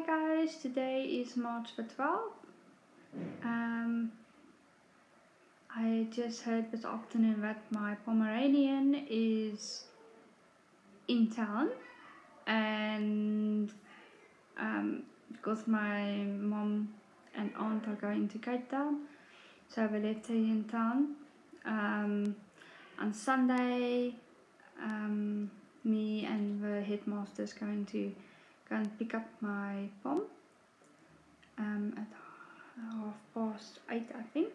guys, today is March the 12th. I just heard this afternoon that my Pomeranian is in town, and because my mom and aunt are going to Cape Town, so we left her in town. On Sunday, me and the headmaster is going to go and pick up my pom at 8:30, I think,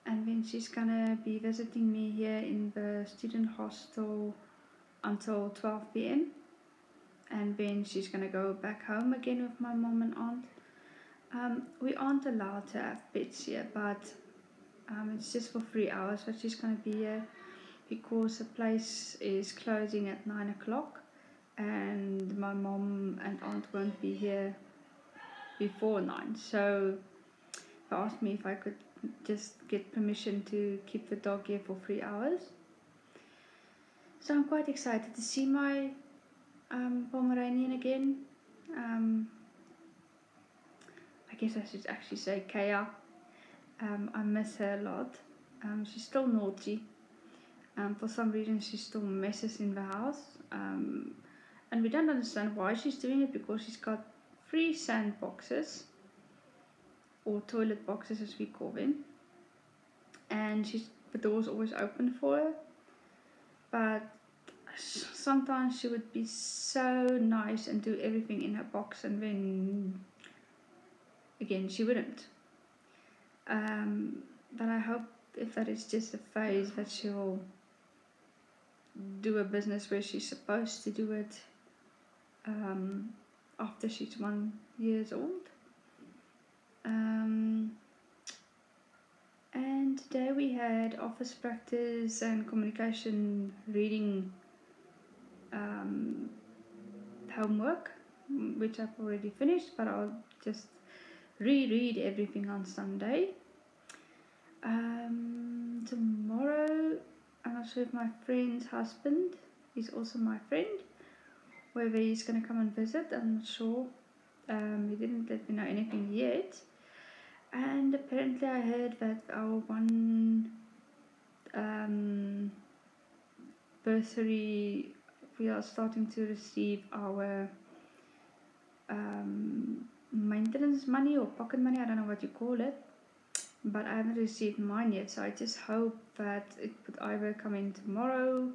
and then she's gonna be visiting me here in the student hostel until 12 p.m. and then she's gonna go back home again with my mom and aunt. We aren't allowed to have pets here, but it's just for 3 hours that she's gonna be here, because the place is closing at 9 o'clock and my mom and aunt won't be here before 9. So they asked me if I could just get permission to keep the dog here for 3 hours. So I'm quite excited to see my Pomeranian again. I guess I should actually say Kaya. I miss her a lot. She's still naughty. For some reason she still messes in the house. And we don't understand why she's doing it, because she's got 3 sand boxes, or toilet boxes as we call them, and the door's always open for her. But sometimes she would be so nice and do everything in her box, and then again she wouldn't. But I hope if that is just a phase, that she'll do a business where she's supposed to do it after she's 1 year old. And today we had office practice and communication reading homework, which I've already finished, but I'll just reread everything on Sunday. Tomorrow, I'm not sure if my friend's husband is also my friend, whether he's going to come and visit. I'm not sure. He didn't let me know anything yet. And apparently I heard that our one bursary, we are starting to receive our maintenance money or pocket money, I don't know what you call it, but I haven't received mine yet. So I just hope that it would either come in tomorrow,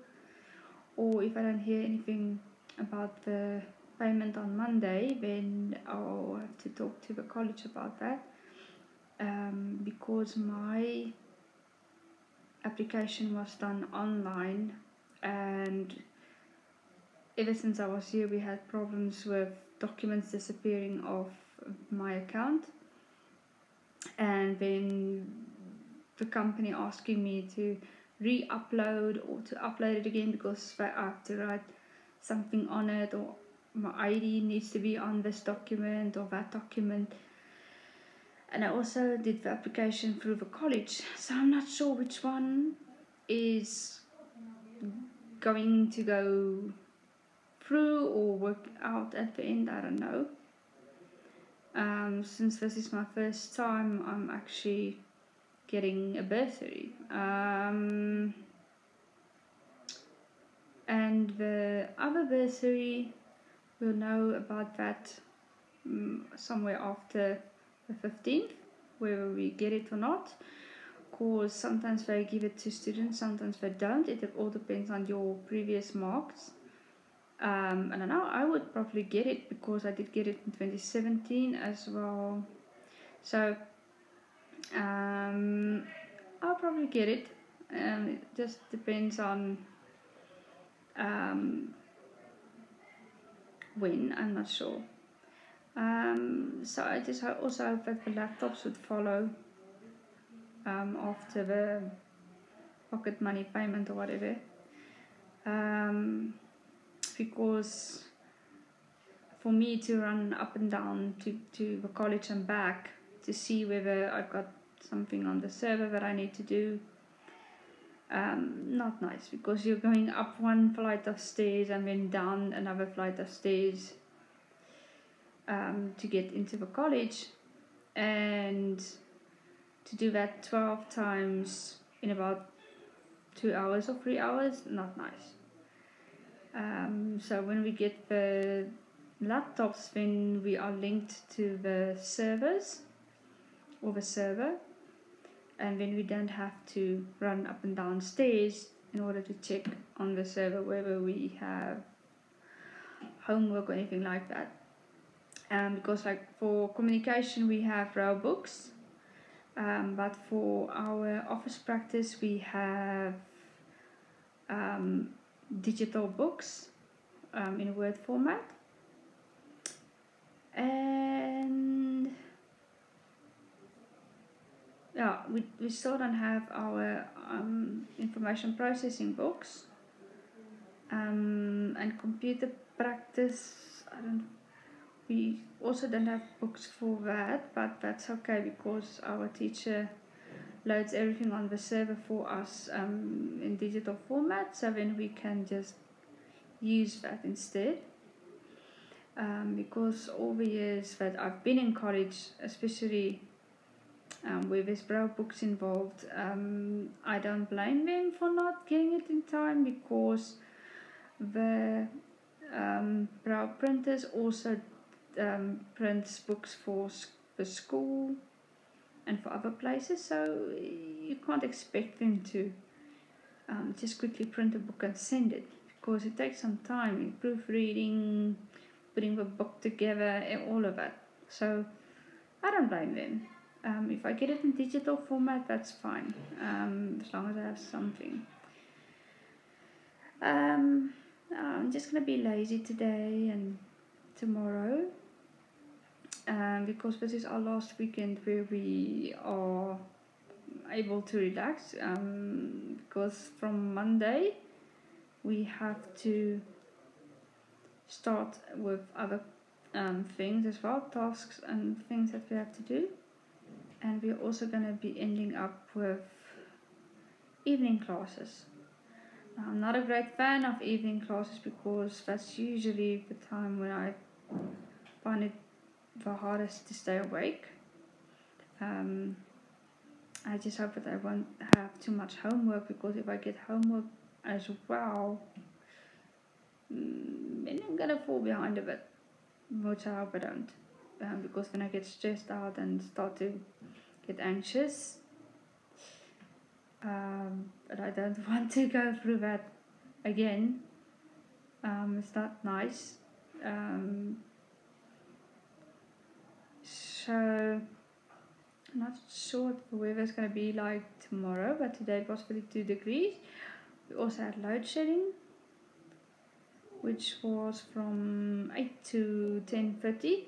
or if I don't hear anything about the payment on Monday, then I'll have to talk to the college about that. Because my application was done online, and ever since I was here we had problems with documents disappearing off my account, and then the company asking me to re-upload or to upload it again because I have to write something on it, or my ID needs to be on this document or that document. And I also did the application through the college, so I'm not sure which one is going to go through or work out at the end. I don't know. Since this is my first time, I'm actually getting a bursary. And the other bursary, we'll know about that somewhere after the 15th, whether we get it or not, because sometimes they give it to students, sometimes they don't. It all depends on your previous marks. I don't know, I would probably get it because I did get it in 2017 as well. So I'll probably get it. It just depends on when, I'm not sure. So I just also hope that the laptops would follow after the pocket money payment or whatever, because for me to run up and down to the college and back to see whether I've got something on the server that I need to do, not nice, because you're going up one flight of stairs and then down another flight of stairs. to get into the college, and to do that 12 times in about 2 hours or 3 hours, not nice. So when we get the laptops, then we are linked to the servers or the server, and then we don't have to run up and down stairs in order to check on the server whether we have homework or anything like that. Because like for communication we have raw books, but for our office practice we have digital books in Word format. And yeah, we still don't have our information processing books, and computer practice, we also don't have books for that, but that's okay because our teacher loads everything on the server for us in digital format, so then we can just use that instead. Because all the years that I've been in college, especially where there's brow books involved, I don't blame them for not getting it in time, because the brow printers also prints books for the school and for other places, so you can't expect them to just quickly print a book and send it, because it takes some time in proofreading, putting the book together, and all of that. So I don't blame them. If I get it in digital format, that's fine, as long as I have something. I'm just going to be lazy today and tomorrow, because this is our last weekend where we are able to relax, because from Monday we have to start with other things as well, tasks and things that we have to do, and we're also going to be ending up with evening classes. I'm not a great fan of evening classes because that's usually the time when I find it the hardest to stay awake. I just hope that I won't have too much homework, because if I get homework as well, then I'm gonna fall behind a bit, which I hope I don't, because then I get stressed out and start to get anxious. But I don't want to go through that again. It's not nice. So I'm not sure what the weather is going to be like tomorrow, but today it was 32 degrees. We also had load shedding, which was from 8 to 10:30.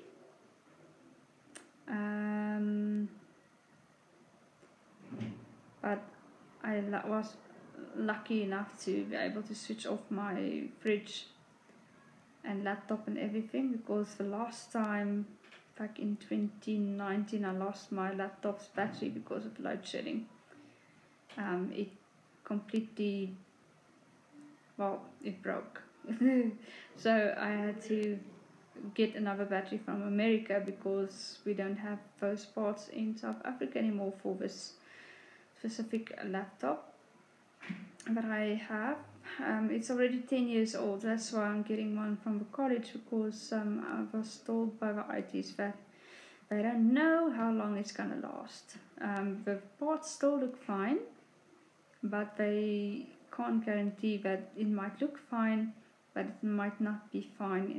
But I was lucky enough to be able to switch off my fridge and laptop and everything, because the last time back in 2019 I lost my laptop's battery because of load shedding. It completely, it broke. So I had to get another battery from America, because we don't have those parts in South Africa anymore for this specific laptop that I have. It's already 10 years old. That's why I'm getting one from the college, because I was told by the ITs that they don't know how long it's gonna last. The parts still look fine, but they can't guarantee that it might look fine, but it might not be fine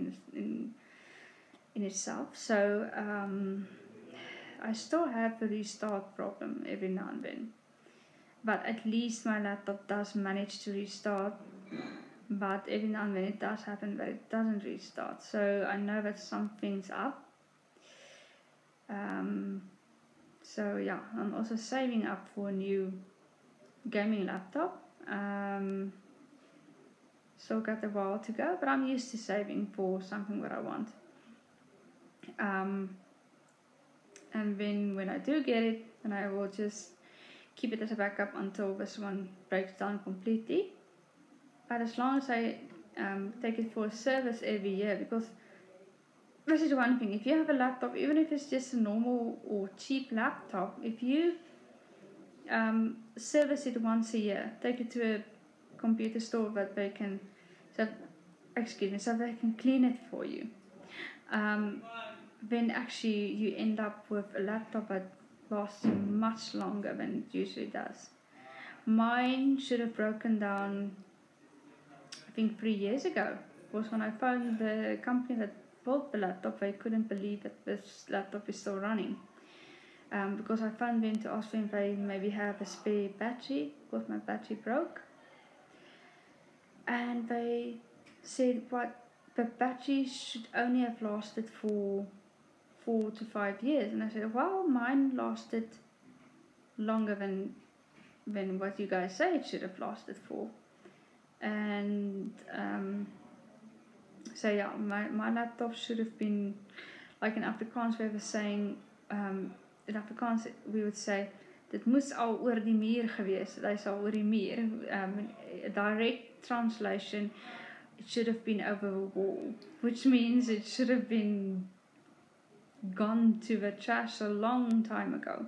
in itself. So I still have the restart problem every now and then. But at least my laptop does manage to restart. But every now and then it does happen that it doesn't restart. So I know that something's up. So yeah, I'm also saving up for a new gaming laptop. Still got a while to go, but I'm used to saving for something that I want. And then when I do get it, then I will just keep it as a backup until this one breaks down completely. But as long as I take it for a service every year, because this is one thing. If you have a laptop, even if it's just a normal or cheap laptop, if you service it once a year, take it to a computer store that they can, so they can clean it for you. Then actually you end up with a laptop that lasts much longer than it usually does. Mine should have broken down, I think 3 years ago. Was when I phoned the company that built the laptop. They couldn't believe that this laptop is still running. Because I phoned them to ask them if they maybe have a spare battery, because my battery broke. And they said what the battery should only have lasted for 4 to 5 years. And I said, well, mine lasted longer than what you guys say it should have lasted for. And so yeah, my laptop should have been, like in Afrikaans we were saying, in Afrikaans we would say, dit moes al oor die muur gewees, hy is al oor die muur. A direct translation, it should have been over the wall, which means it should have been gone to the trash a long time ago.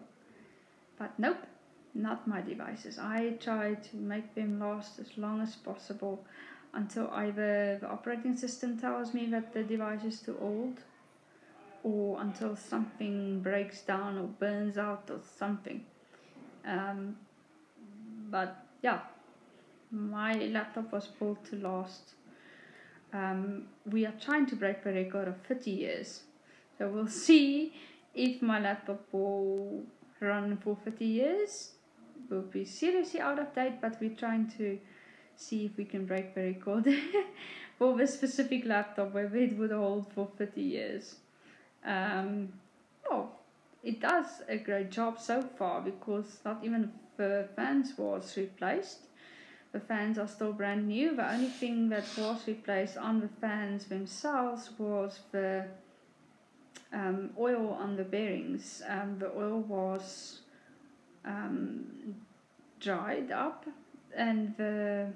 But nope, not my devices. I try to make them last as long as possible until either the operating system tells me that the device is too old, or until something breaks down or burns out or something. But yeah, my laptop was built to last. We are trying to break the record of 30 years. So we'll see if my laptop will run for 30 years. We'll be seriously out of date, but we're trying to see if we can break the record for this specific laptop, where it would hold for 30 years. Well, it does a great job so far, because not even the fans was replaced. The fans are still brand new. The only thing that was replaced on the fans themselves was the oil on the bearings. The oil was dried up, and the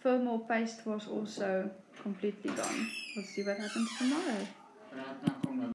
thermal paste was also completely gone. We'll see what happens tomorrow.